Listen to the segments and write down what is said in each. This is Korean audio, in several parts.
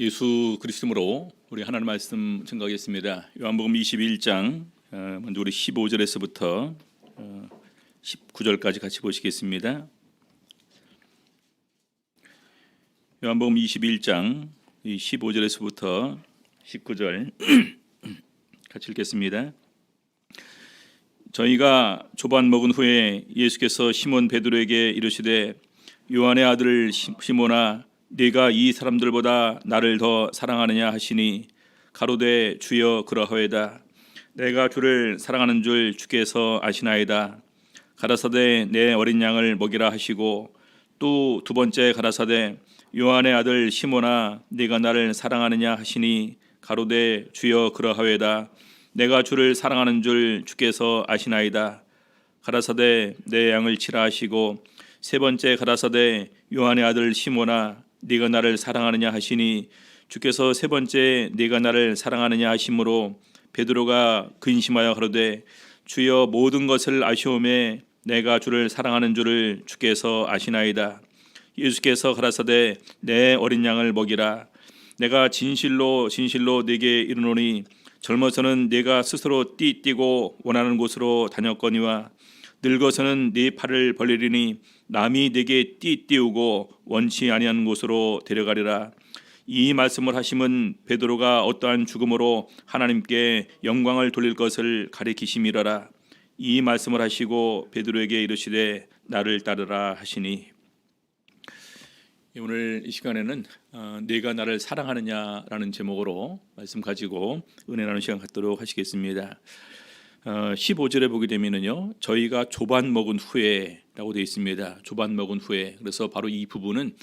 예수 그리스도로 우리 하나님 말씀 증거하겠습니다. 요한복음 21장 먼저 우리 15절에서부터 19절까지 같이 보시겠습니다. 요한복음 21장 15절에서부터 19절 같이 읽겠습니다. 저희가 조반 먹은 후에 예수께서 시몬 베드로에게 이르시되 요한의 아들 시몬아 네가 이 사람들보다 나를 더 사랑하느냐 하시니 가로되 주여 그러하오이다. 내가 주를 사랑하는 줄 주께서 아시나이다. 가라사대 내 어린 양을 먹이라 하시고 또 두 번째 가라사대 요한의 아들 시몬아 네가 나를 사랑하느냐 하시니 가로되 주여 그러하오이다. 내가 주를 사랑하는 줄 주께서 아시나이다. 가라사대 내 양을 치라 하시고 세 번째 가라사대 요한의 아들 시몬아 네가 나를 사랑하느냐 하시니 주께서 세 번째 네가 나를 사랑하느냐 하심으로 베드로가 근심하여 가로되 주여 모든 것을 아시오매 내가 주를 사랑하는 줄을 주께서 아시나이다. 예수께서 가라사대 내 어린 양을 먹이라. 내가 진실로 진실로 네게 이르노니 젊어서는 네가 스스로 띠뛰고 원하는 곳으로 다녔거니와 늙어서는 네 팔을 벌리리니 남이 네게 띠띠우고 원치 아니한 곳으로 데려가리라. 이 말씀을 하심은 베드로가 어떠한 죽음으로 하나님께 영광을 돌릴 것을 가리키심이라라. 이 말씀을 하시고 베드로에게 이르시되 나를 따르라 하시니. 오늘 이 시간에는 네가 나를 사랑하느냐라는 제목으로 말씀 가지고 은혜 나누는 시간 갖도록 하시겠습니다. 15절에 보게 되면은요, 저희가 조반 먹은 후에라고 되어 있습니다. 조반 먹은 후에. 그래서 바로 이 부분은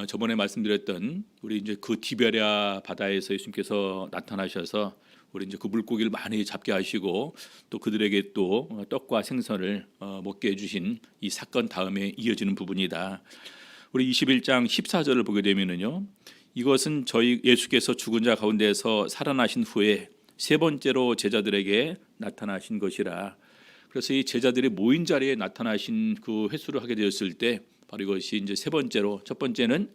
저번에 말씀드렸던 우리 이제 그 디베랴 바다에서 예수님께서 나타나셔서 우리 이제 그 물고기를 많이 잡게 하시고 또 그들에게 또 떡과 생선을 먹게 해주신 이 사건 다음에 이어지는 부분이다. 우리 21장 14절을 보게 되면은요, 이것은 저희 예수께서 죽은 자 가운데서 살아나신 후에 세 번째로 제자들에게 나타나신 것이라. 그래서 이 제자들이 모인 자리에 나타나신 그 횟수를 하게 되었을 때 바로 이것이 이제 세 번째로, 첫 번째는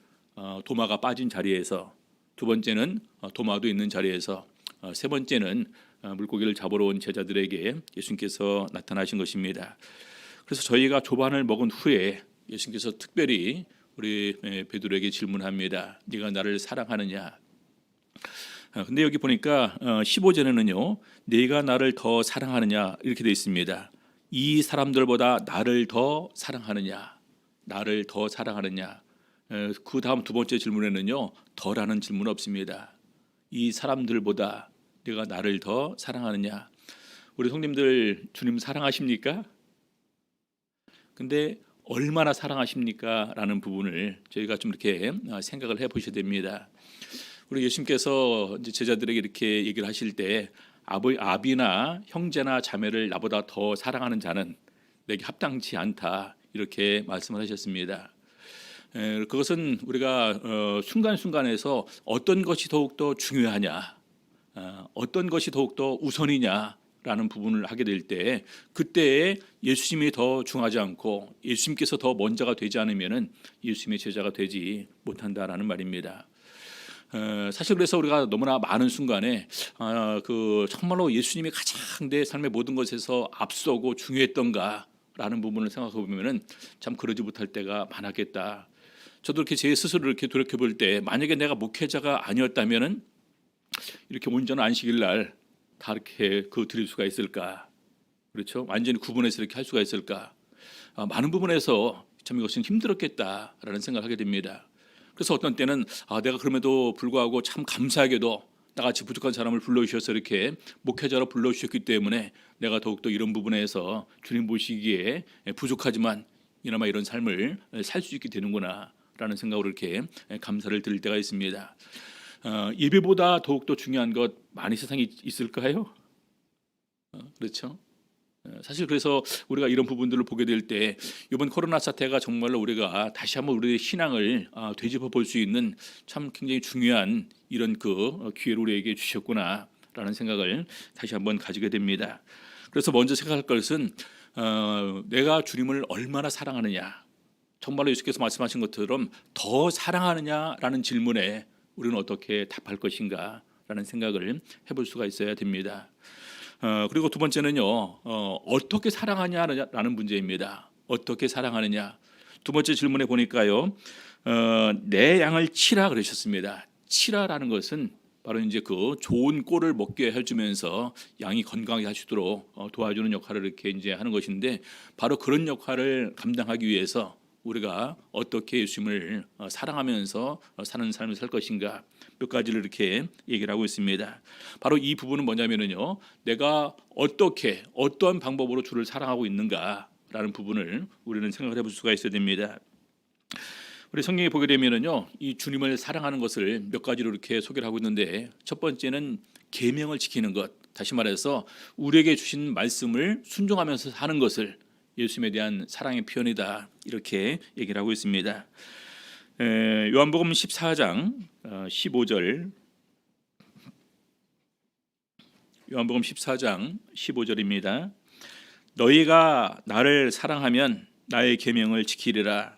도마가 빠진 자리에서, 두 번째는 도마도 있는 자리에서, 세 번째는 물고기를 잡으러 온 제자들에게 예수님께서 나타나신 것입니다. 그래서 저희가 조반을 먹은 후에 예수님께서 특별히 우리 베드로에게 질문합니다. 네가 나를 사랑하느냐? 근데 여기 보니까 15절에는요, 네가 나를 더 사랑하느냐 이렇게 되어 있습니다. 이 사람들보다 나를 더 사랑하느냐, 나를 더 사랑하느냐. 그 다음 두 번째 질문에는요, 더라는 질문 없습니다. 이 사람들보다 네가 나를 더 사랑하느냐. 우리 성님들 주님 사랑하십니까? 근데 얼마나 사랑하십니까? 라는 부분을 저희가 좀 이렇게 생각을 해보셔야 됩니다. 우리 예수님께서 이제 제자들에게 이렇게 얘기를 하실 때 아비나 형제나 자매를 나보다 더 사랑하는 자는 내게 합당치 않다 이렇게 말씀을 하셨습니다. 그것은 우리가 순간순간에서 어떤 것이 더욱더 중요하냐, 어떤 것이 더욱더 우선이냐라는 부분을 하게 될 때 그때에 예수님이 더 중하지 않고 예수님께서 더 먼저가 되지 않으면 예수님의 제자가 되지 못한다라는 말입니다. 사실 그래서 우리가 너무나 많은 순간에 정말로 예수님이 가장 내 삶의 모든 것에서 앞서고 중요했던가라는 부분을 생각해 보면은 참 그러지 못할 때가 많았겠다. 저도 이렇게 제 스스로 이렇게 돌이켜 볼 때 만약에 내가 목회자가 아니었다면은 이렇게 온전한 안식일 날 다 이렇게 드릴 수가 있을까? 그렇죠? 완전히 구분해서 이렇게 할 수가 있을까? 많은 부분에서 참 이것은 힘들었겠다라는 생각을 하게 됩니다. 그래서 어떤 때는 내가 그럼에도 불구하고 참 감사하게도 나같이 부족한 사람을 불러주셔서 이렇게 목회자로 불러주셨기 때문에 내가 더욱더 이런 부분에서 주님 보시기에 부족하지만 이나마 이런 삶을 살 수 있게 되는구나 라는 생각으로 이렇게 감사를 드릴 때가 있습니다. 예배보다 더욱더 중요한 것 많이 세상에 있을까요? 그렇죠? 사실 그래서 우리가 이런 부분들을 보게 될 때 이번 코로나 사태가 정말로 우리가 다시 한번 우리의 신앙을 되짚어 볼 수 있는 참 굉장히 중요한 이런 기회를 우리에게 주셨구나라는 생각을 다시 한번 가지게 됩니다. 그래서 먼저 생각할 것은 내가 주님을 얼마나 사랑하느냐, 정말로 예수께서 말씀하신 것처럼 더 사랑하느냐라는 질문에 우리는 어떻게 답할 것인가라는 생각을 해볼 수가 있어야 됩니다. 그리고 두 번째는요, 어떻게 사랑하냐라는 문제입니다. 어떻게 사랑하느냐. 두 번째 질문에 보니까요, 내 양을 치라 그러셨습니다. 치라라는 것은 바로 이제 그 좋은 꼴을 먹게 해주면서 양이 건강하게 하시도록 도와주는 역할을 이렇게 이제 하는 것인데, 바로 그런 역할을 감당하기 위해서 우리가 어떻게 예수님을 사랑하면서 사는 삶을 살 것인가, 몇 가지를 이렇게 얘기를 하고 있습니다. 바로 이 부분은 뭐냐면요, 내가 어떻게 어떠한 방법으로 주를 사랑하고 있는가라는 부분을 우리는 생각을 해볼 수가 있어야 됩니다. 우리 성경에 보게 되면은요, 이 주님을 사랑하는 것을 몇 가지로 이렇게 소개를 하고 있는데, 첫 번째는 계명을 지키는 것, 다시 말해서 우리에게 주신 말씀을 순종하면서 사는 것을 예수님에 대한 사랑의 표현이다, 이렇게 얘기를 하고 있습니다. 요한복음 14장 15절, 요한복음 14장 15절입니다. 너희가 나를 사랑하면 나의 계명을 지키리라.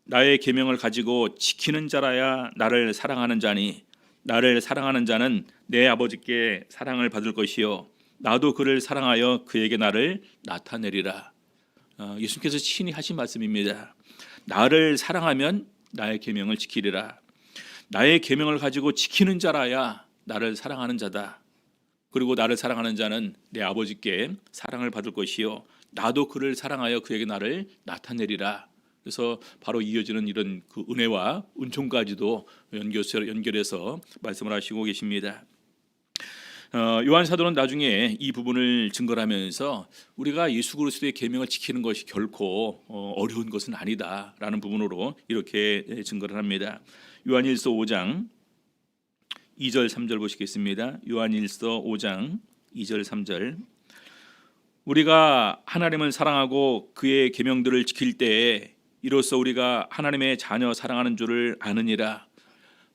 나의 계명을 가지고 지키는 자라야 나를 사랑하는 자니, 나를 사랑하는 자는 내 아버지께 사랑을 받을 것이요 나도 그를 사랑하여 그에게 나를 나타내리라. 예수님께서 친히 하신 말씀입니다. 나를 사랑하면 나의 계명을 지키리라. 나의 계명을 가지고 지키는 자라야 나를 사랑하는 자다. 그리고 나를 사랑하는 자는 내 아버지께 사랑을 받을 것이요 나도 그를 사랑하여 그에게 나를 나타내리라. 그래서 바로 이어지는 이런 그 은혜와 은총까지도 연결해서 말씀을 하시고 계십니다. 요한 사도는 나중에 이 부분을 증거하면서 우리가 예수 그리스도의 계명을 지키는 것이 결코 어려운 것은 아니다라는 부분으로 이렇게 증거를 합니다. 요한일서 5장 2절 3절 보시겠습니다. 요한일서 5장 2절 3절. 우리가 하나님을 사랑하고 그의 계명들을 지킬 때에 이로써 우리가 하나님의 자녀 사랑하는 줄을 아느니라.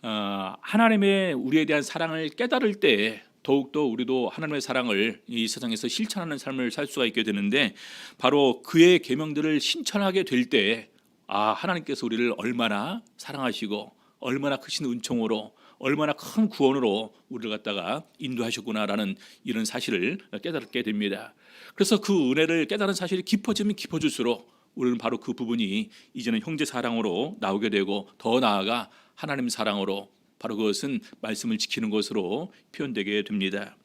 하나님의 우리에 대한 사랑을 깨달을 때 더욱더 우리도 하나님의 사랑을 이 세상에서 실천하는 삶을 살 수가 있게 되는데, 바로 그의 계명들을 실천하게 될 때 하나님께서 우리를 얼마나 사랑하시고 얼마나 크신 은총으로 얼마나 큰 구원으로 우리를 갖다가 인도하셨구나라는 이런 사실을 깨닫게 됩니다. 그래서 그 은혜를 깨달은 사실이 깊어지면 깊어질수록 우리는 바로 그 부분이 이제는 형제 사랑으로 나오게 되고, 더 나아가 하나님 사랑으로, 바로 그것은 말씀을 지키는 것으로 표현되게 됩니다.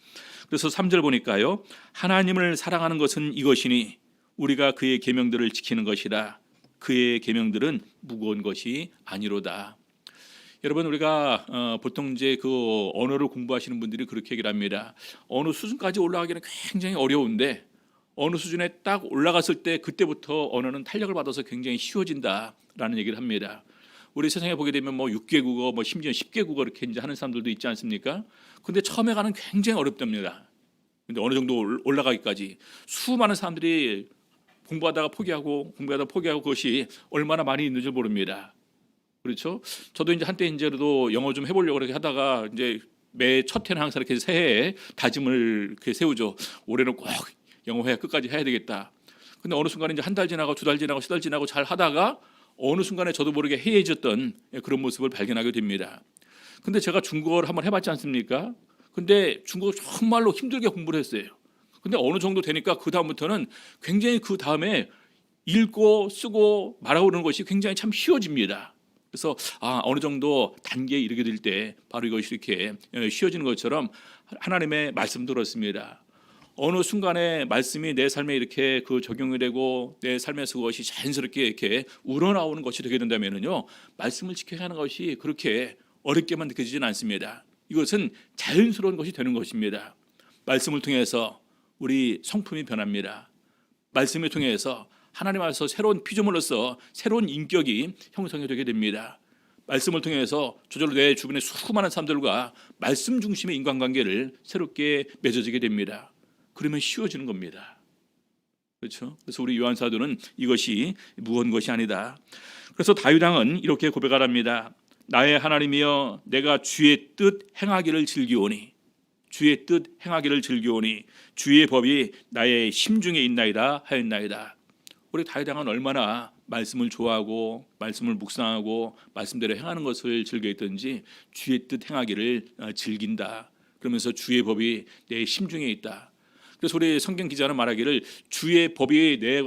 그래서 3절 보니까요, 하나님을 사랑하는 것은 이것이니 우리가 그의 계명들을 지키는 것이라. 그의 계명들은 무거운 것이 아니로다. 여러분, 우리가 보통 이제 그 언어를 공부하시는 분들이 그렇게 얘기를 합니다. 어느 수준까지 올라가기는 굉장히 어려운데 어느 수준에 딱 올라갔을 때 그때부터 언어는 탄력을 받아서 굉장히 쉬워진다라는 얘기를 합니다. 우리 세상에 보게 되면 뭐 6개 국어, 뭐 심지어 10개 국어 이렇게 이제 하는 사람들도 있지 않습니까? 근데 처음에 가는 굉장히 어렵답니다. 근데 어느 정도 올라가기까지 수많은 사람들이 공부하다가 포기하고 그것이 얼마나 많이 있는지 모릅니다. 그렇죠? 저도 이제 한때 이제도 영어 좀 해보려고 그렇게 하다가 이제 매 첫 해는 항상 이렇게 새해에 다짐을 이렇게 세우죠. 올해는 꼭 영어 회화 끝까지 해야 되겠다. 근데 어느 순간에 이제 한 달 지나고 두 달 지나고 세 달 지나고 잘 하다가 어느 순간에 저도 모르게 해이해졌던 그런 모습을 발견하게 됩니다. 근데 제가 중국어를 한번 해봤지 않습니까? 근데 중국어 정말로 힘들게 공부를 했어요. 근데 어느 정도 되니까 그 다음부터는 굉장히 그 다음에 읽고 쓰고 말하고 그러는 것이 굉장히 참 쉬워집니다. 그래서 어느 정도 단계에 이르게 될 때 바로 이것이 이렇게 쉬워지는 것처럼 하나님의 말씀 들었습니다. 어느 순간에 말씀이 내 삶에 이렇게 그 적용이 되고 내 삶에서 그것이 자연스럽게 이렇게 우러나오는 것이 되게 된다면요, 말씀을 지켜야 하는 것이 그렇게 어렵게만 느껴지지는 않습니다. 이것은 자연스러운 것이 되는 것입니다. 말씀을 통해서 우리 성품이 변합니다. 말씀을 통해서 하나님 앞에서 새로운 피조물로서 새로운 인격이 형성이 되게 됩니다. 말씀을 통해서 저절로 내 주변의 수많은 사람들과 말씀 중심의 인간관계를 새롭게 맺어지게 됩니다. 그러면 쉬워지는 겁니다. 그렇죠? 그래서 우리 요한 사도는 이것이 무거운 것이 아니다. 그래서 다윗 왕은 이렇게 고백합니다. 나의 하나님이여, 내가 주의 뜻 행하기를 즐기오니, 주의 뜻 행하기를 즐기오니 주의 법이 나의 심중에 있나이다 하였나이다. 우리 다윗 왕은 얼마나 말씀을 좋아하고 말씀을 묵상하고 말씀대로 행하는 것을 즐겨했든지 주의 뜻 행하기를 즐긴다. 그러면서 주의 법이 내 심중에 있다. 그래서 우리 성경 기자는 말하기를 주의 법이 내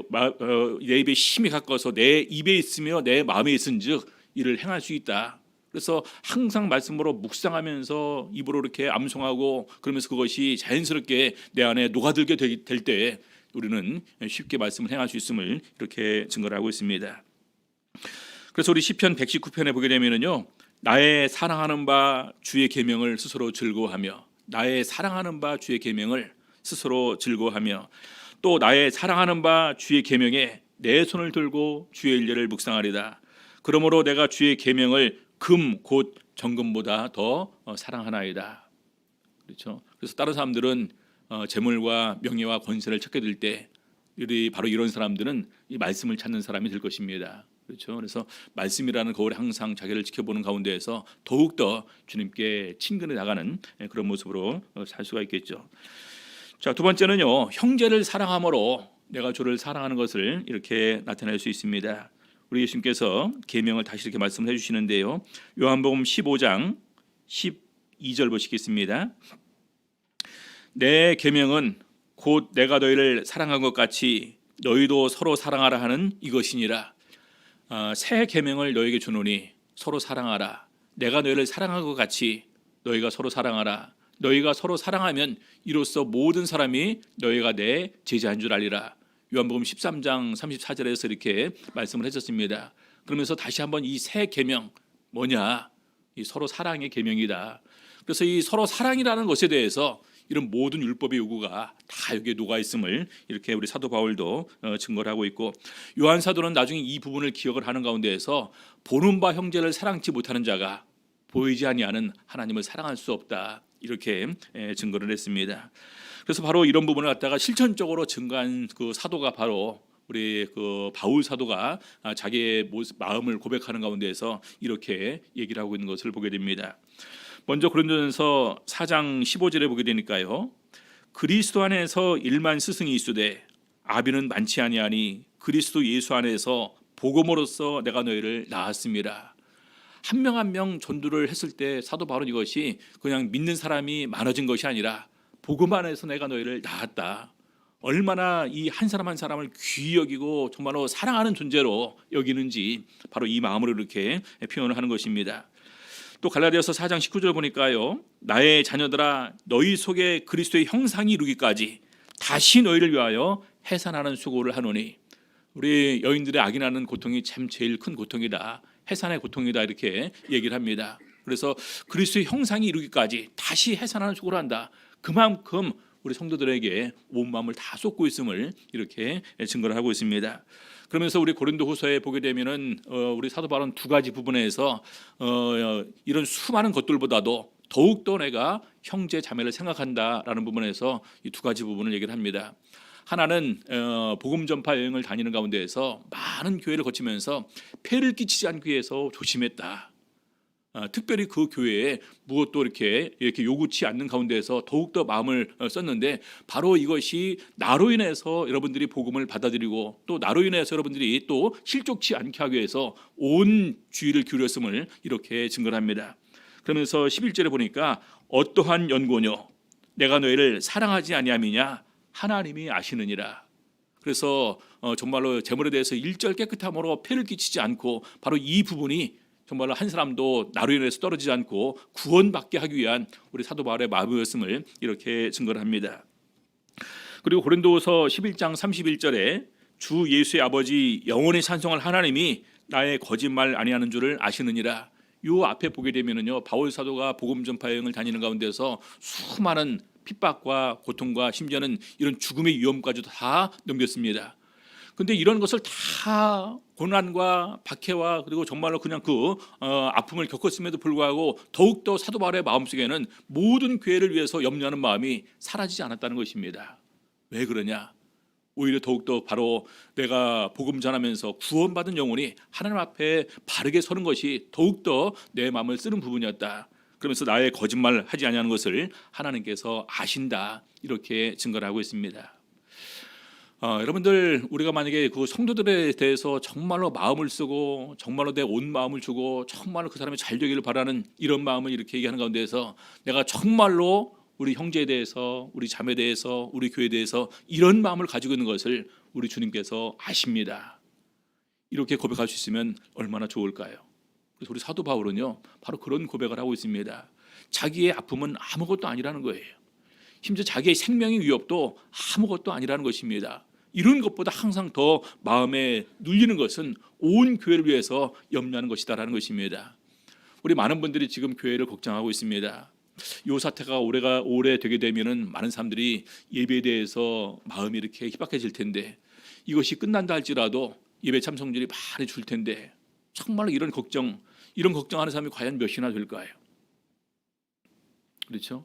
입에 심히 가까워서 내 입에 있으며 내 마음에 있은즉 이를 행할 수 있다. 그래서 항상 말씀으로 묵상하면서 입으로 이렇게 암송하고 그러면서 그것이 자연스럽게 내 안에 녹아들게 될 때 우리는 쉽게 말씀을 행할 수 있음을 이렇게 증거를 하고 있습니다. 그래서 우리 시편 119편에 보게 되면은요, 나의 사랑하는 바 주의 계명을 스스로 즐거워하며, 나의 사랑하는 바 주의 계명을 스스로 즐거워하며, 또 나의 사랑하는 바 주의 계명에 내 손을 들고 주의 일례를 묵상하리다. 그러므로 내가 주의 계명을 금 곧 정금보다 더 사랑하나이다. 그렇죠. 그래서 다른 사람들은 재물과 명예와 권세를 찾게 될 때 바로 이런 사람들은 이 말씀을 찾는 사람이 될 것입니다. 그렇죠. 그래서 말씀이라는 거울에 항상 자기를 지켜보는 가운데에서 더욱더 주님께 친근해 나가는 그런 모습으로 살 수가 있겠죠. 자, 두 번째는요, 형제를 사랑함으로 내가 주를 사랑하는 것을 이렇게 나타낼 수 있습니다. 우리 예수님께서 계명을 다시 이렇게 말씀을 해주시는데요, 요한복음 15장 12절 보시겠습니다. 내 계명은 곧 내가 너희를 사랑한 것 같이 너희도 서로 사랑하라 하는 이것이니라. 새 계명을 너희에게 주노니 서로 사랑하라. 내가 너희를 사랑한 것 같이 너희가 서로 사랑하라. 너희가 서로 사랑하면 이로써 모든 사람이 너희가 내 제자인 줄 알리라. 요한복음 13장 34절에서 이렇게 말씀을 했었습니다. 그러면서 다시 한번 이 새 계명 뭐냐? 이 서로 사랑의 계명이다. 그래서 이 서로 사랑이라는 것에 대해서 이런 모든 율법의 요구가 다 여기에 녹아 있음을 이렇게 우리 사도 바울도 증거를 하고 있고, 요한 사도는 나중에 이 부분을 기억을 하는 가운데에서 보는 바 형제를 사랑치 못하는 자가 보이지 아니하는 하나님을 사랑할 수 없다. 이렇게 증거를 했습니다. 그래서 바로 이런 부분을 갖다가 실천적으로 증거한 그 사도가 바로 우리 그 바울 사도가 자기의 마음을 고백하는 가운데에서 이렇게 얘기를 하고 있는 것을 보게 됩니다. 먼저 고린도전서 4장 15절에 보게 되니까요, 그리스도 안에서 일만 스승이 있으되 아비는 많지 아니하니 그리스도 예수 안에서 복음으로써 내가 너희를 낳았습니다. 한 명 한 명 전도를 했을 때 사도 바울은 이것이 그냥 믿는 사람이 많아진 것이 아니라 복음 안에서 내가 너희를 낳았다. 얼마나 이 한 사람 한 사람을 귀히 여기고 정말로 사랑하는 존재로 여기는지 바로 이 마음으로 이렇게 표현을 하는 것입니다. 또 갈라디아서 4장 19절 보니까요, 나의 자녀들아 너희 속에 그리스도의 형상이 이루기까지 다시 너희를 위하여 해산하는 수고를 하노니. 우리 여인들의 악인하는 고통이 참 제일 큰 고통이다, 해산의 고통이다, 이렇게 얘기를 합니다. 그래서 그리스도의 형상이 이루기까지 다시 해산하는 수고를 한다. 그만큼 우리 성도들에게 온 마음을 다 쏟고 있음을 이렇게 증거를 하고 있습니다. 그러면서 우리 고린도후서에 보게 되면은 우리 사도 바울은 두 가지 부분에서 이런 수많은 것들보다도 더욱더 내가 형제 자매를 생각한다라는 부분에서 이 두 가지 부분을 얘기를 합니다. 하나는 복음 전파 여행을 다니는 가운데에서 많은 교회를 거치면서 폐를 끼치지 않기 위해서 조심했다. 특별히 그 교회에 무엇도 이렇게 요구치 않는 가운데에서 더욱더 마음을 썼는데, 바로 이것이 나로 인해서 여러분들이 복음을 받아들이고 또 나로 인해서 여러분들이 또 실족치 않게 하기 위해서 온 주의를 기울였음을 이렇게 증거를 합니다. 그러면서 11절에 보니까 어떠한 연고뇨 내가 너희를 사랑하지 아니함이냐 하나님이 아시느니라. 그래서 정말로 재물에 대해서 일절 깨끗함으로 폐를 끼치지 않고 바로 이 부분이 정말로 한 사람도 나로 인해서 떨어지지 않고 구원받게 하기 위한 우리 사도 바울의 마음이었음을 이렇게 증거를 합니다. 그리고 고린도후서 11장 31절에 주 예수의 아버지 영원히 찬송할 하나님이 나의 거짓말 아니하는 줄을 아시느니라. 요 앞에 보게 되면은요, 바울 사도가 복음 전파 여행을 다니는 가운데서 수많은 핍박과 고통과 심지어는 이런 죽음의 위험까지도 다 넘겼습니다. 근데 이런 것을 다 고난과 박해와 그리고 정말로 그냥 아픔을 겪었음에도 불구하고 더욱더 사도 바울의 마음속에는 모든 교회를 위해서 염려하는 마음이 사라지지 않았다는 것입니다. 왜 그러냐? 오히려 더욱더 바로 내가 복음 전하면서 구원받은 영혼이 하나님 앞에 바르게 서는 것이 더욱더 내 마음을 쓰는 부분이었다. 그러면서 나의 거짓말 하지 아니하는 것을 하나님께서 아신다, 이렇게 증거를 하고 있습니다. 여러분들 우리가 만약에 그 성도들에 대해서 정말로 마음을 쓰고 정말로 내 온 마음을 주고 정말로 그 사람이 잘 되기를 바라는 이런 마음을 이렇게 얘기하는 가운데에서 내가 정말로 우리 형제에 대해서 우리 자매에 대해서 우리 교회에 대해서 이런 마음을 가지고 있는 것을 우리 주님께서 아십니다. 이렇게 고백할 수 있으면 얼마나 좋을까요? 그래서 우리 사도 바울은요 바로 그런 고백을 하고 있습니다. 자기의 아픔은 아무것도 아니라는 거예요. 심지어 자기의 생명의 위협도 아무것도 아니라는 것입니다. 이런 것보다 항상 더 마음에 눌리는 것은 온 교회를 위해서 염려하는 것이다라는 것입니다. 우리 많은 분들이 지금 교회를 걱정하고 있습니다. 이 사태가 오래 되게 되면은 많은 사람들이 예배에 대해서 마음이 이렇게 희박해질 텐데, 이것이 끝난다 할지라도 예배 참석률이 많이 줄 텐데, 정말로 이런 걱정하는 사람이 과연 몇이나 될까요? 그렇죠?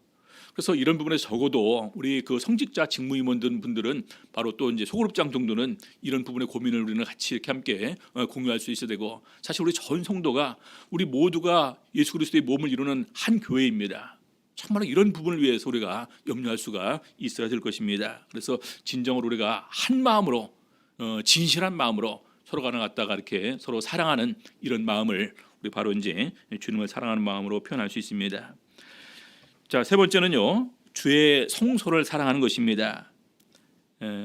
그래서 이런 부분에서 적어도 우리 그 성직자 직무임원들은 바로 또 이제 소그룹장 정도는 이런 부분의 고민을 우리는 같이 이렇게 함께 공유할 수 있어야 되고, 사실 우리 전 성도가 우리 모두가 예수 그리스도의 몸을 이루는 한 교회입니다. 정말 이런 부분을 위해서 우리가 염려할 수가 있어야 될 것입니다. 그래서 진정으로 우리가 한 마음으로 진실한 마음으로 서로가 갖다가 이렇게 서로 사랑하는 이런 마음을 우리 바로 이제 주님을 사랑하는 마음으로 표현할 수 있습니다. 자, 세 번째는요, 주의 성소를 사랑하는 것입니다.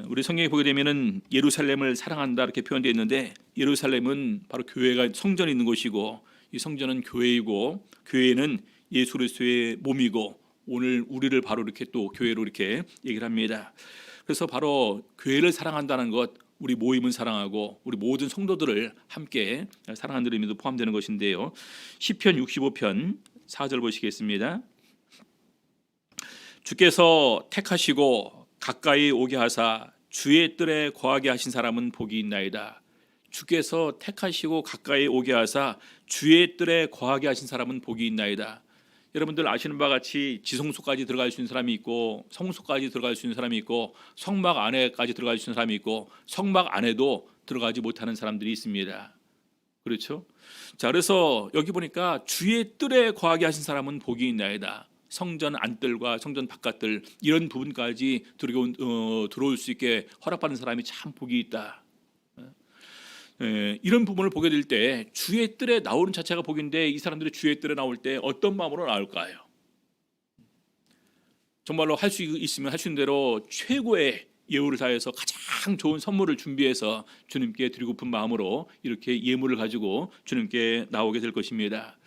우리 성경에 보게 되면은 예루살렘을 사랑한다 이렇게 표현되어 있는데, 예루살렘은 바로 교회가 성전이 있는 곳이고, 이 성전은 교회이고, 교회는 예수 그리스도의 몸이고, 오늘 우리를 바로 이렇게 또 교회로 이렇게 얘기를 합니다. 그래서 바로 교회를 사랑한다는 것, 우리 모임은 사랑하고 우리 모든 성도들을 함께 사랑하는 의미도 포함되는 것인데요. 시편 65편 4절 보시겠습니다. 주께서 택하시고 가까이 오게 하사 주의 뜰에 거하게 하신 사람은 복이 있나이다. 주께서 택하시고 가까이 오게 하사 주의 뜰에 거하게 하신 사람은 복이 있나이다. 여러분들 아시는 바와 같이 지성소까지 들어갈 수 있는 사람이 있고, 성소까지 들어갈 수 있는 사람이 있고, 성막 안에까지 들어갈 수 있는 사람이 있고, 성막 안에도 들어가지 못하는 사람들이 있습니다. 그렇죠? 자, 그래서 여기 보니까 주의 뜰에 거하게 하신 사람은 복이 있나이다. 성전 안뜰과 성전 바깥뜰 이런 부분까지 들어올 수 있게 허락받는 사람이 참 복이 있다. 이런 부분을 보게 될 때 주의 뜰에 나오는 자체가 복인데, 이 사람들이 주의 뜰에 나올 때 어떤 마음으로 나올까요? 정말로 할 수 있으면 할 수 있는 대로 최고의 예우를 다해서 가장 좋은 선물을 준비해서 주님께 드리고픈 마음으로 이렇게 예물을 가지고 주님께 나오게 될 것입니다.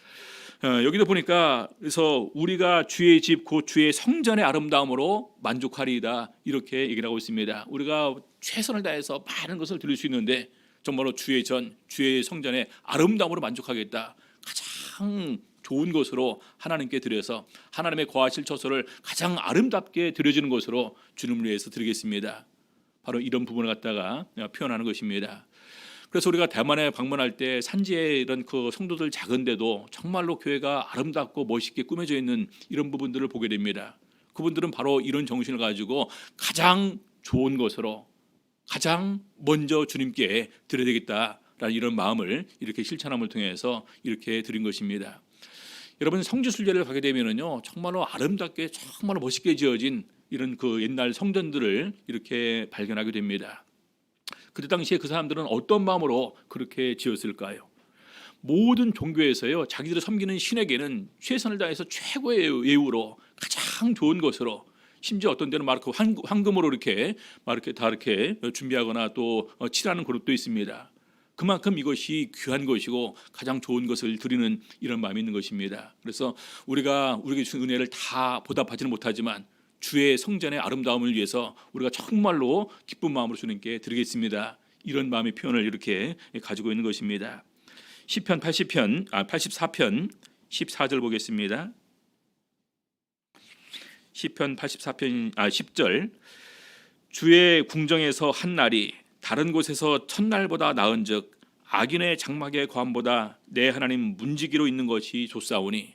여기도 보니까 그래서 우리가 주의 집 곧 주의 성전의 아름다움으로 만족하리이다 이렇게 얘기를 하고 있습니다. 우리가 최선을 다해서 많은 것을 드릴 수 있는데 정말로 주의 성전의 아름다움으로 만족하겠다. 가장 좋은 것으로 하나님께 드려서 하나님의 거하실 처소를 가장 아름답게 드려지는 것으로 주님을 위해서 드리겠습니다. 바로 이런 부분을 갖다가 표현하는 것입니다. 그래서 우리가 대만에 방문할 때 산지에 이런 그 성도들 작은데도 정말로 교회가 아름답고 멋있게 꾸며져 있는 이런 부분들을 보게 됩니다. 그분들은 바로 이런 정신을 가지고 가장 좋은 것으로 가장 먼저 주님께 드려야 되겠다라는 이런 마음을 이렇게 실천함을 통해서 이렇게 드린 것입니다. 여러분 성지순례를 가게 되면은요 정말로 아름답게 정말로 멋있게 지어진 이런 그 옛날 성전들을 이렇게 발견하게 됩니다. 그때 당시에 그 사람들은 어떤 마음으로 그렇게 지었을까요? 모든 종교에서요 자기들을 섬기는 신에게는 최선을 다해서 최고의 예우로 가장 좋은 것으로, 심지어 어떤 데는 막 황금으로 이렇게 다 이렇게 준비하거나 또 칠하는 그룹도 있습니다. 그만큼 이것이 귀한 것이고 가장 좋은 것을 드리는 이런 마음이 있는 것입니다. 그래서 우리에게 준 은혜를 다 보답하지는 못하지만 주의 성전의 아름다움을 위해서 우리가 정말로 기쁜 마음으로 주님께 드리겠습니다. 이런 마음의 표현을 이렇게 가지고 있는 것입니다. 시편 84편 14절 보겠습니다. 시편 84편 10절 주의 궁정에서 한 날이 다른 곳에서 첫날보다 나은즉 악인의 장막의 거함보다 내 하나님 문지기로 있는 것이 좋사오니.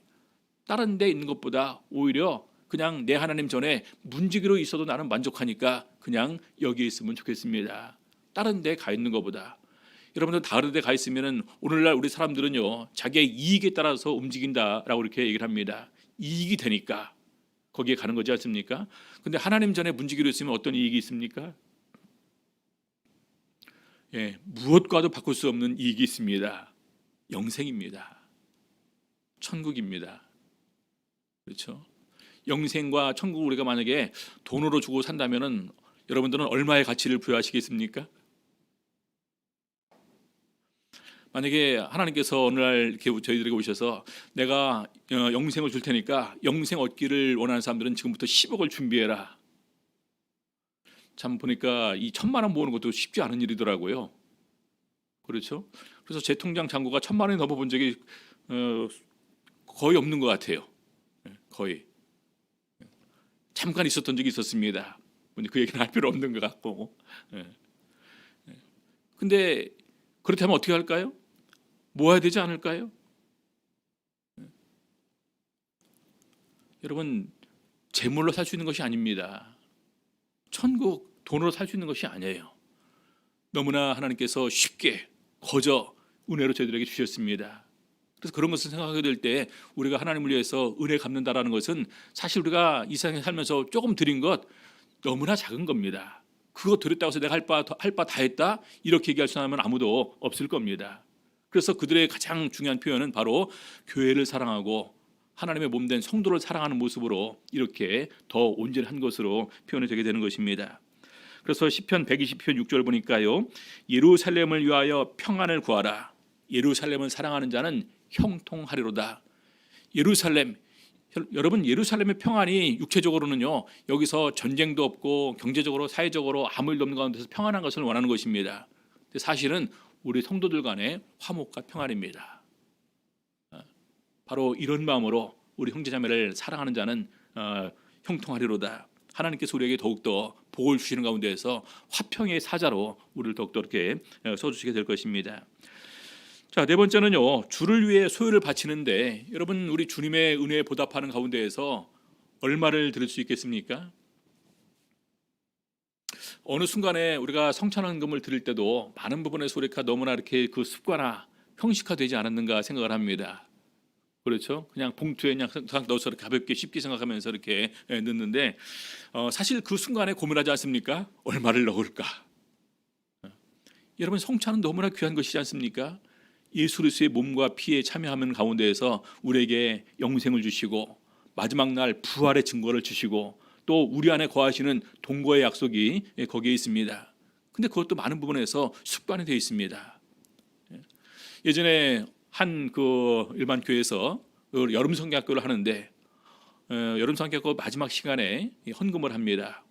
다른 데 있는 것보다 오히려 그냥 내 하나님 전에 문지기로 있어도 나는 만족하니까 그냥 여기 있으면 좋겠습니다. 다른 데 가 있는 것보다. 여러분들 다른 데 가 있으면은 오늘날 우리 사람들은요 자기의 이익에 따라서 움직인다라고 이렇게 얘기를 합니다. 이익이 되니까 거기에 가는 거지 않습니까? 근데 하나님 전에 문지기로 있으면 어떤 이익이 있습니까? 무엇과도 바꿀 수 없는 이익이 있습니다. 영생입니다. 천국입니다. 그렇죠? 영생과 천국을 우리가 만약에 돈으로 주고 산다면은 여러분들은 얼마의 가치를 부여하시겠습니까? 만약에 하나님께서 어느 날 이렇게 저희들에게 오셔서 내가 영생을 줄 테니까 영생 얻기를 원하는 사람들은 지금부터 10억을 준비해라. 참 보니까 이 1,000만 원 모으는 것도 쉽지 않은 일이더라고요. 그렇죠? 그래서 제 통장 잔고가 1,000만 원이 넘어본 적이 거의 없는 것 같아요. 거의. 잠깐 있었던 적이 있었습니다. 그 얘기는 할 필요 없는 것 같고. 근데 그렇다면 어떻게 할까요? 모아야 되지 않을까요? 여러분, 재물로 살 수 있는 것이 아닙니다. 천국 돈으로 살 수 있는 것이 아니에요. 너무나 하나님께서 쉽게 거저 은혜로 저희들에게 주셨습니다. 그래서 그런 것을 생각하게 될 때 우리가 하나님을 위해서 은혜 갚는다라는 것은 사실 우리가 이 세상에 살면서 조금 드린 것 너무나 작은 겁니다. 그거 드렸다고 해서 내가 할 바 다 했다 이렇게 얘기할 사람은 아무도 없을 겁니다. 그래서 그들의 가장 중요한 표현은 바로 교회를 사랑하고 하나님의 몸된 성도를 사랑하는 모습으로 이렇게 더 온전한 것으로 표현이 되게 되는 것입니다. 그래서 시편 120편 6절 보니까요, 예루살렘을 위하여 평안을 구하라. 예루살렘을 사랑하는 자는 형통하리로다. 예루살렘, 여러분, 예루살렘의 평안이 육체적으로는요, 여기서 전쟁도 없고 경제적으로 사회적으로 아무 일도 없는 가운데서 평안한 것을 원하는 것입니다. 근데 사실은 우리 성도들 간의 화목과 평안입니다. 바로 이런 마음으로 우리 형제자매를 사랑하는 자는 형통하리로다. 하나님께서 우리에게 더욱더 복을 주시는 가운데에서 화평의 사자로 우리를 더욱더 이렇게 써주시게 될 것입니다. 자, 네 번째는요, 주를 위해 소유를 바치는데, 여러분, 우리 주님의 은혜에 보답하는 가운데에서 얼마를 드릴 수 있겠습니까? 어느 순간에 우리가 성찬헌금을 드릴 때도 많은 부분에서 우리가 너무나 이렇게 그 습관화, 형식화되지 않았는가 생각을 합니다. 그렇죠? 그냥 봉투에 그냥 넣어서 이렇게 가볍게 쉽게 생각하면서 이렇게 넣는데, 사실 그 순간에 고민하지 않습니까? 얼마를 넣을까? 여러분, 성찬은 너무나 귀한 것이지 않습니까? 예수 그리스도의 몸과 피에 참여하는 가운데에서 우리에게 영생을 주시고 마지막 날 부활의 증거를 주시고 또 우리 안에 거하시는 동거의 약속이 거기에 있습니다. 근데 그것도 많은 부분에서 습관이 되어 있습니다. 예전에 한 그 일반 교회에서 여름 성경학교를 하는데 여름 성경학교 마지막 시간에 헌금을 합니다.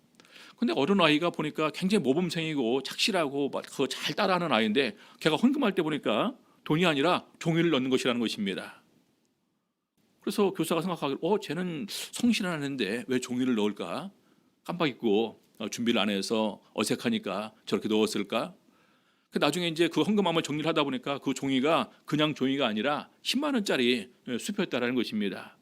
근데 어린 아이가 보니까 굉장히 모범생이고 착실하고 그거 잘 따라하는 아이인데 걔가 헌금할 때 보니까 돈이 아니라 종이를 넣는 것이라는 것입니다. 그래서 교사가 생각하기를 쟤는 성실하는데 왜 종이를 넣을까? 깜빡 잊고 준비를 안 해서 어색하니까 저렇게 넣었을까? 나중에 이제 그 헌금함을 정리를 하다 보니까 그 종이가 그냥 종이가 아니라 10만 원짜리 수표였다라는 것입니다.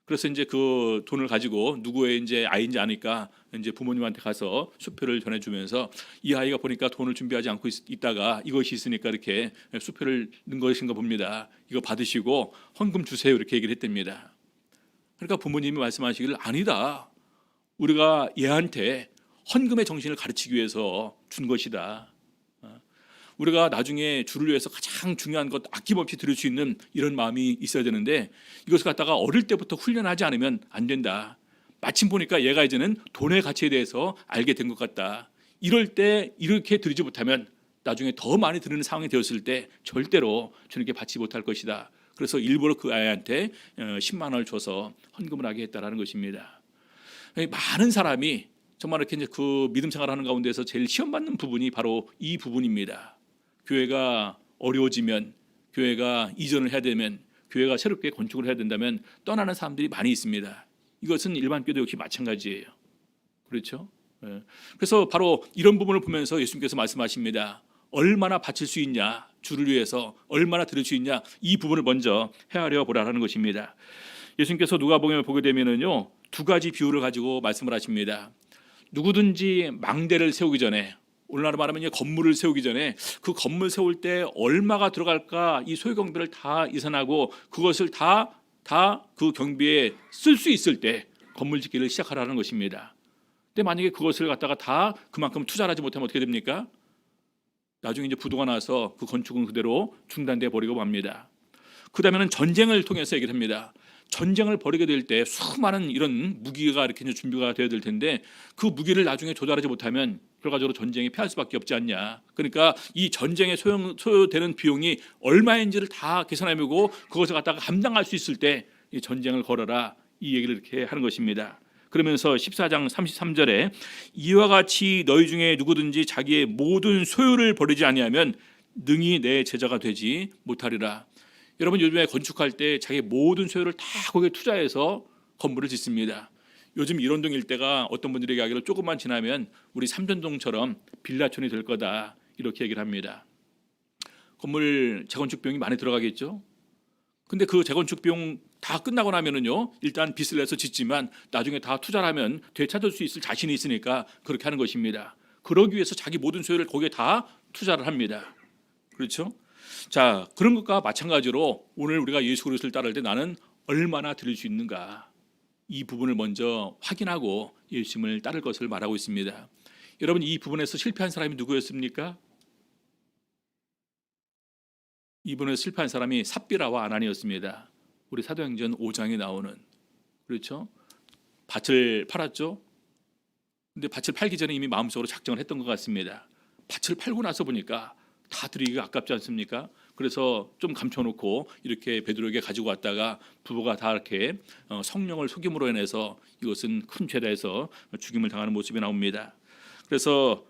그래서 이제 그 돈을 가지고 누구의 이제 아이인지 아니까 이제 부모님한테 가서 수표를 전해주면서 이 아이가 보니까 돈을 준비하지 않고 있다가 이것이 있으니까 이렇게 수표를 넣은 것인가 봅니다. 이거 받으시고 헌금 주세요 이렇게 얘기를 했답니다. 그러니까 부모님이 말씀하시기를 아니다. 우리가 얘한테 헌금의 정신을 가르치기 위해서 준 것이다. 우리가 나중에 주를 위해서 가장 중요한 것 아낌없이 드릴 수 있는 이런 마음이 있어야 되는데 이것을 갖다가 어릴 때부터 훈련하지 않으면 안 된다. 마침 보니까 얘가 이제는 돈의 가치에 대해서 알게 된 것 같다. 이럴 때 이렇게 드리지 못하면 나중에 더 많이 드리는 상황이 되었을 때 절대로 주님께 받지 못할 것이다. 그래서 일부러 그 아이한테 10만 원을 줘서 헌금을 하게 했다라는 것입니다. 많은 사람이 정말 이렇게 이제 그 믿음 생활하는 가운데서 제일 시험받는 부분이 바로 이 부분입니다. 교회가 어려워지면, 교회가 이전을 해야 되면, 교회가 새롭게 건축을 해야 된다면 떠나는 사람들이 많이 있습니다. 이것은 일반 교도 역시 마찬가지예요. 그렇죠? 그래서 바로 이런 부분을 보면서 예수님께서 말씀하십니다. 얼마나 바칠 수 있냐, 주를 위해서 얼마나 드릴 수 있냐, 이 부분을 먼저 헤아려 보라는 것입니다. 예수님께서 누가복음에 보게 되면은요, 두 가지 비유를 가지고 말씀을 하십니다. 누구든지 망대를 세우기 전에, 오늘날 말하면 건물을 세우기 전에 그 건물 세울 때 얼마가 들어갈까 이 소요경비를 다 예산하고 그것을 다 그 경비에 쓸 수 있을 때 건물 짓기를 시작하라는 것입니다. 근데 만약에 그것을 갖다가 다 그만큼 투자를 하지 못하면 어떻게 됩니까? 나중에 이제 부도가 나서 그 건축은 그대로 중단돼 버리고 맙니다. 그다음에는 전쟁을 통해서 얘기를 합니다. 전쟁을 벌이게 될 때 수많은 이런 무기가 이렇게 이제 준비가 되어야 될 텐데 그 무기를 나중에 조달하지 못하면 결과적으로 전쟁에 패할 수밖에 없지 않냐. 그러니까 이 전쟁에 소요되는 비용이 얼마인지를 다 계산해보고 그것을 갖다가 감당할 수 있을 때 이 전쟁을 걸어라, 이 얘기를 이렇게 하는 것입니다. 그러면서 14장 33절에 이와 같이 너희 중에 누구든지 자기의 모든 소유를 버리지 아니하면 능히 내 제자가 되지 못하리라. 여러분, 요즘에 건축할 때 자기 모든 소유를 다 거기에 투자해서 건물을 짓습니다. 요즘 일원동 일대가 어떤 분들에게 이야기를 조금만 지나면 우리 삼전동처럼 빌라촌이 될 거다, 이렇게 얘기를 합니다. 건물 재건축 비용이 많이 들어가겠죠. 근데 그 재건축 비용 다 끝나고 나면은요, 일단 빚을 내서 짓지만 나중에 다 투자를 하면 되찾을 수 있을 자신이 있으니까 그렇게 하는 것입니다. 그러기 위해서 자기 모든 소유를 거기에 다 투자를 합니다. 그렇죠? 자, 그런 것과 마찬가지로 오늘 우리가 예수 그리스도를 따를 때 나는 얼마나 드릴 수 있는가, 이 부분을 먼저 확인하고 예수님을 따를 것을 말하고 있습니다. 여러분, 이 부분에서 실패한 사람이 누구였습니까? 이 부분에서 실패한 사람이 삽비라와 아나니였습니다. 우리 사도행전 5장에 나오는, 그렇죠? 밭을 팔았죠. 근데 밭을 팔기 전에 이미 마음속으로 작정을 했던 것 같습니다. 밭을 팔고 나서 보니까 다 드리기가 아깝지 않습니까? 그래서 좀 감춰놓고 이렇게 베드로에게 가지고 왔다가 부부가 다 이렇게 성령을 속임으로 인해서 이것은 큰 죄다 해서 죽임을 당하는 모습이 나옵니다. 그래서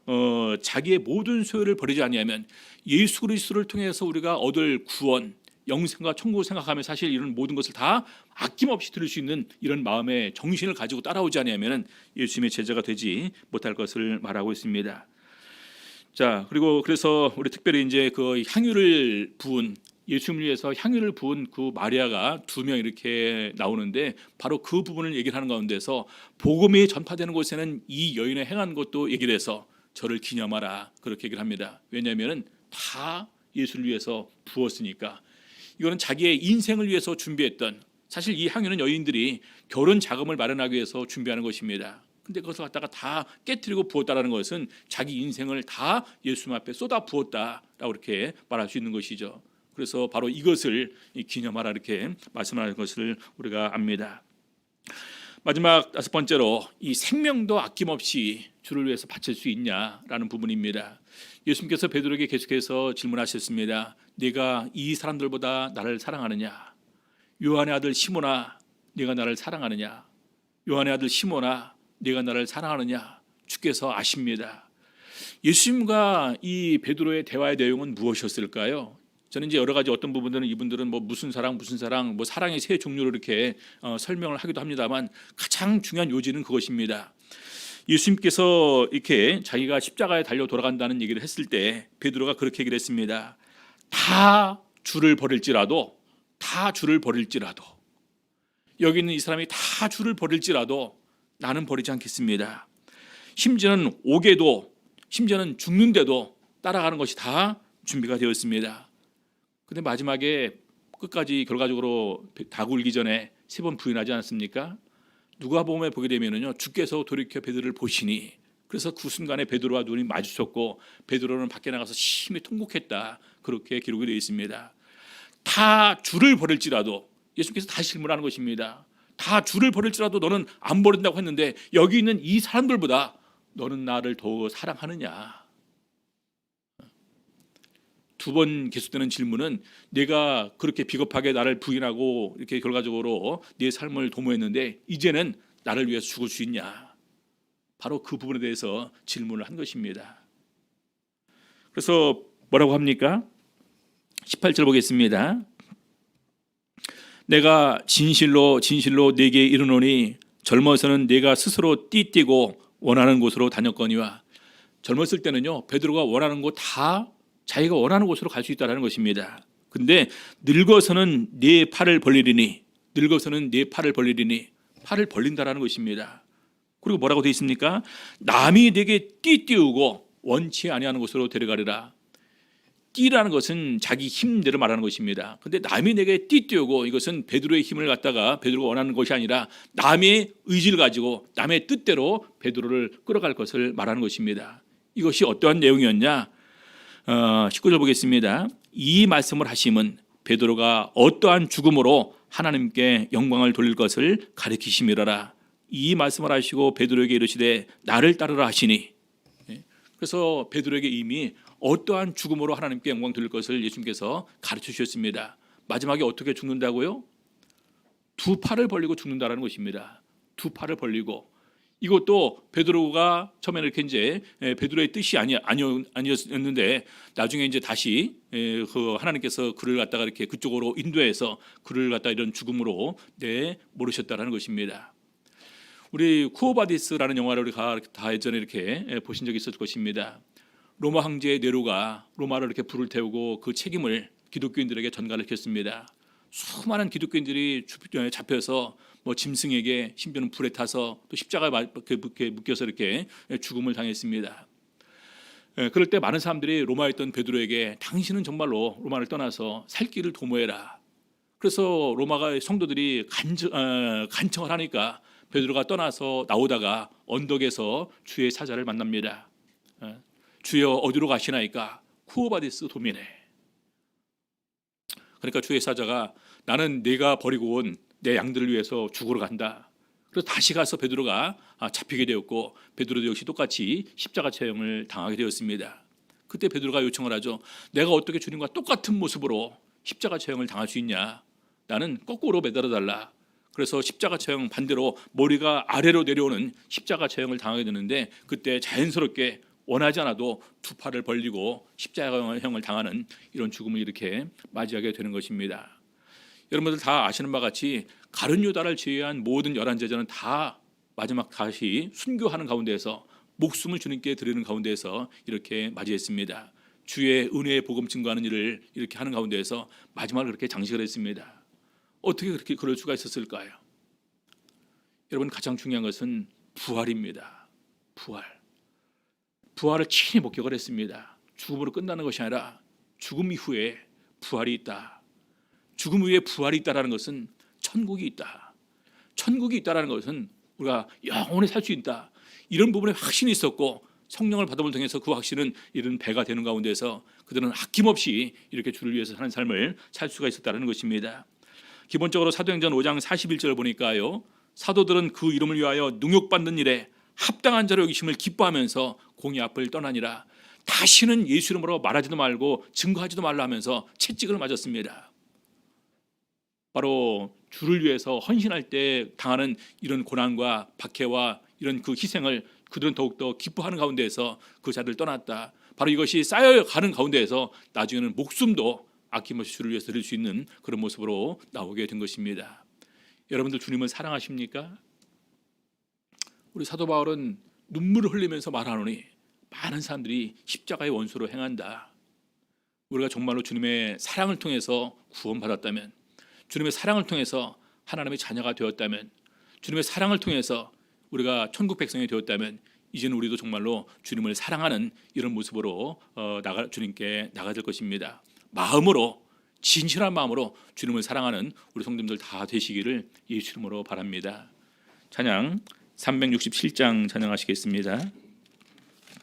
자기의 모든 소유를 버리지 아니하면 예수 그리스도를 통해서 우리가 얻을 구원, 영생과 천국을 생각하면 사실 이런 모든 것을 다 아낌없이 들을 수 있는 이런 마음의 정신을 가지고 따라오지 아니하면 예수님의 제자가 되지 못할 것을 말하고 있습니다. 자, 그리고 그래서 우리 특별히 이제 그 향유를 부은, 예수님을 위해서 향유를 부은 그 마리아가 2명 이렇게 나오는데 바로 그 부분을 얘기를 하는 가운데서 복음이 전파되는 곳에는 이 여인의 행한 것도 얘기를 해서 저를 기념하라, 그렇게 얘기를 합니다. 왜냐하면 다 예수를 위해서 부었으니까. 이거는 자기의 인생을 위해서 준비했던, 사실 이 향유는 여인들이 결혼 자금을 마련하기 위해서 준비하는 것입니다. 근데 그것을 갖다가 다 깨트리고 부었다라는 것은 자기 인생을 다 예수님 앞에 쏟아 부었다라고 이렇게 말할 수 있는 것이죠. 그래서 바로 이것을 기념하라, 이렇게 말씀하는 것을 우리가 압니다. 마지막 5번째로 이 생명도 아낌없이 주를 위해서 바칠 수 있냐라는 부분입니다. 예수님께서 베드로에게 계속해서 질문하셨습니다. 네가 이 사람들보다 나를 사랑하느냐? 요한의 아들 시몬아, 네가 나를 사랑하느냐? 요한의 아들 시몬아, 네가 나를 사랑하느냐? 주께서 아십니다. 예수님과 이 베드로의 대화의 내용은 무엇이었을까요? 저는 이제 여러 가지 어떤 부분들은 이분들은 뭐 무슨 사랑 뭐 사랑의 세 종류로 이렇게 설명을 하기도 합니다만 가장 중요한 요지는 그것입니다. 예수님께서 이렇게 자기가 십자가에 달려 돌아간다는 얘기를 했을 때 베드로가 그렇게 얘기를 했습니다. 다 주를 버릴지라도 여기 있는 이 사람이 다 주를 버릴지라도 나는 버리지 않겠습니다. 심지어는 오게도, 심지어는 죽는데도 따라가는 것이 다 준비가 되었습니다. 근데 마지막에 끝까지 결과적으로 다 굴기 전에 3번 부인하지 않았습니까? 누가복음에 보게 되면은요, 주께서 돌이켜 베드로를 보시니, 그래서 그 순간에 베드로와 눈이 마주쳤고 베드로는 밖에 나가서 심히 통곡했다, 그렇게 기록이 되어 있습니다. 다 주를 버릴지라도, 예수께서 다시 질문하는 것입니다. 다 주를 버릴지라도 너는 안 버린다고 했는데 여기 있는 이 사람들보다 너는 나를 더 사랑하느냐? 2번 계속되는 질문은 내가 그렇게 비겁하게 나를 부인하고 이렇게 결과적으로 네 삶을 도모했는데 이제는 나를 위해서 죽을 수 있냐? 바로 그 부분에 대해서 질문을 한 것입니다. 그래서 뭐라고 합니까? 18절 보겠습니다. 내가 진실로 네게 이르노니 젊어서는 네가 스스로 띠뛰고 원하는 곳으로 다녔거니와. 젊었을 때는요, 베드로가 원하는 곳 다 자기가 원하는 곳으로 갈 수 있다는 것입니다. 근데 늙어서는 네 팔을 벌리리니, 팔을 벌린다라는 것입니다. 그리고 뭐라고 되어 있습니까? 남이 내게 띠띠우고 원치 아니하는 곳으로 데려가리라. 띠라는 것은 자기 힘대로 말하는 것입니다. 근데 남이 내게 띠띠우고, 이것은 베드로의 힘을 갖다가 베드로가 원하는 것이 아니라 남의 의지를 가지고 남의 뜻대로 베드로를 끌어갈 것을 말하는 것입니다. 이것이 어떠한 내용이었냐? 19절 보겠습니다. 이 말씀을 하심은 베드로가 어떠한 죽음으로 하나님께 영광을 돌릴 것을 가리키심이라라. 이 말씀을 하시고 베드로에게 이르시되 나를 따르라 하시니. 그래서 베드로에게 이미 어떠한 죽음으로 하나님께 영광 돌릴 것을 예수님께서 가르쳐 주셨습니다. 마지막에 어떻게 죽는다고요? 두 팔을 벌리고 죽는다라는 것입니다. 두 팔을 벌리고. 이것도 베드로가 처음에는 이렇게 이제 베드로의 뜻이 아니었는데 나중에 이제 다시 그 하나님께서 그를 갖다가 이렇게 그쪽으로 인도해서 그를 갖다 이런 죽음으로 모르셨다라는 것입니다. 우리 쿠오바디스라는 영화를 우리가 다 예전에 이렇게 보신 적이 있었을 것입니다. 로마 황제 네로가 로마를 이렇게 불을 태우고 그 책임을 기독교인들에게 전가를 했습니다. 수많은 기독교인들이 잡혀서 뭐 짐승에게 심지어는 불에 타서 또 십자가에 묶여서 이렇게 죽음을 당했습니다. 그럴 때 많은 사람들이 로마에 있던 베드로에게 당신은 정말로 로마를 떠나서 살 길을 도모해라. 그래서 로마가 성도들이 간청을 하니까 베드로가 떠나서 나오다가 언덕에서 주의 사자를 만납니다. 주여 어디로 가시나이까? 쿠오바디스 도민에. 그러니까 주의 사자가 나는 네가 버리고 온 내 양들을 위해서 죽으러 간다. 그래서 다시 가서 베드로가 잡히게 되었고 베드로도 역시 똑같이 십자가 처형을 당하게 되었습니다. 그때 베드로가 요청을 하죠. 내가 어떻게 주님과 똑같은 모습으로 십자가 처형을 당할 수 있냐? 나는 거꾸로 매달아 달라. 그래서 십자가 처형 반대로 머리가 아래로 내려오는 십자가 처형을 당하게 되는데 그때 자연스럽게 원하지 않아도 두 팔을 벌리고 십자가형을 당하는 이런 죽음을 이렇게 맞이하게 되는 것입니다. 여러분들 다 아시는 바와 같이 가룟 유다를 제외한 모든 11제자는 다 마지막 다시 순교하는 가운데에서 목숨을 주님께 드리는 가운데에서 이렇게 맞이했습니다. 주의 은혜의 복음 증거하는 일을 이렇게 하는 가운데에서 마지막을 그렇게 장식을 했습니다. 어떻게 그렇게 그럴 수가 있었을까요? 여러분 가장 중요한 것은 부활입니다. 부활을 친히 목격을 했습니다. 죽음으로 끝나는 것이 아니라 죽음 이후에 부활이 있다. 죽음 이후에 부활이 있다라는 것은 천국이 있다. 천국이 있다라는 것은 우리가 영원히 살 수 있다. 이런 부분에 확신이 있었고 성령을 받음을 통해서 그 확신은 이런 배가 되는 가운데서 그들은 아낌없이 이렇게 주를 위해서 사는 삶을 살 수가 있었다는 것입니다. 기본적으로 사도행전 5장 41절을 보니까요. 사도들은 그 이름을 위하여 능욕받는 일에 합당한 자로 여기심을 기뻐하면서 공의 앞을 떠나니라. 다시는 예수 이름으로 말하지도 말고 증거하지도 말라 하면서 채찍을 맞았습니다. 바로 주를 위해서 헌신할 때 당하는 이런 고난과 박해와 이런 그 희생을 그들은 더욱더 기뻐하는 가운데에서 그 자리를 떠났다. 바로 이것이 쌓여가는 가운데에서 나중에는 목숨도 아낌없이 주를 위해서 드릴 수 있는 그런 모습으로 나오게 된 것입니다. 여러분들 주님을 사랑하십니까? 우리 사도 바울은 눈물을 흘리면서 말하노니 많은 사람들이 십자가의 원수로 행한다. 우리가 정말로 주님의 사랑을 통해서 구원받았다면, 주님의 사랑을 통해서 하나님의 자녀가 되었다면, 주님의 사랑을 통해서 우리가 천국 백성이 되었다면 이제는 우리도 정말로 주님을 사랑하는 이런 모습으로 주님께 나가야 될 것입니다. 마음으로, 진실한 마음으로 주님을 사랑하는 우리 성도님들 다 되시기를 예수 이름으로 바랍니다. 찬양 367장 찬양하시겠습니다.